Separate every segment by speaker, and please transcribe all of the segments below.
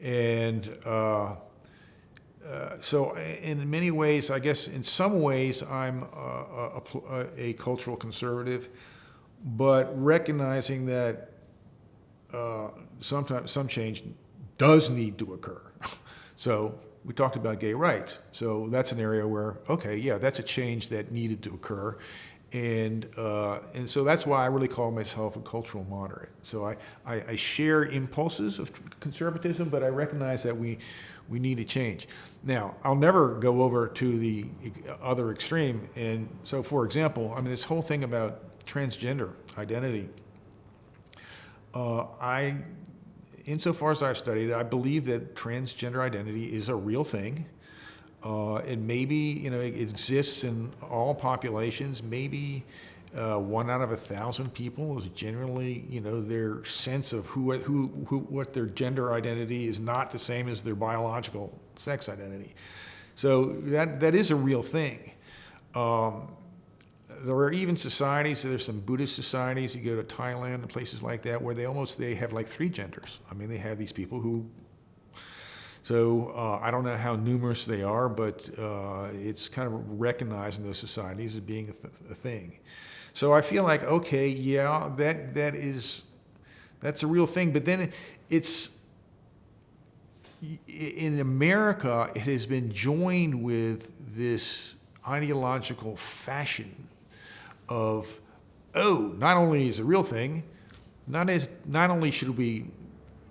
Speaker 1: And so in many ways, I guess in some ways I'm a cultural conservative, but recognizing that sometimes some change does need to occur. So we talked about gay rights. So that's an area where, okay, yeah, that's a change that needed to occur. And so that's why I really call myself a cultural moderate. So I share impulses of conservatism, but I recognize that we need a change. Now, I'll never go over to the other extreme. And so, for example, I mean, this whole thing about transgender identity, insofar as I've studied it, I believe that transgender identity is a real thing. It maybe, it exists in all populations. Maybe 1 out of 1,000 people is generally, their sense of what their gender identity is not the same as their biological sex identity. So that is a real thing. There are even societies, there's some Buddhist societies, you go to Thailand and places like that, where they have like 3 genders. I mean, they have these people who, so I don't know how numerous they are, but it's kind of recognized in those societies as being a thing. So I feel like, okay, yeah, that's a real thing, but then in America, it has been joined with this ideological fashion of, not only is it a real thing, not only should we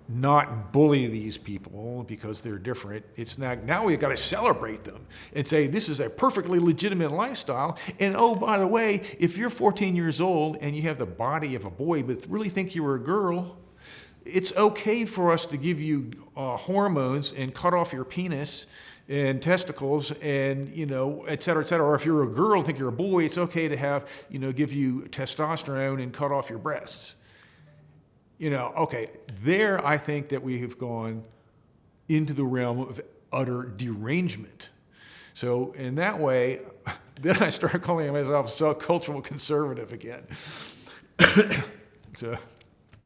Speaker 1: not bully these people because they're different, it's now we've got to celebrate them and say this is a perfectly legitimate lifestyle. And oh, by the way, if you're 14 years old and you have the body of a boy but really think you were a girl, it's okay for us to give you hormones and cut off your penis and testicles and, et cetera, et cetera. Or if you're a girl and think you're a boy, it's okay to have, give you testosterone and cut off your breasts. Okay, there I think that we have gone into the realm of utter derangement. So in that way, then I started calling myself a cultural conservative again. So.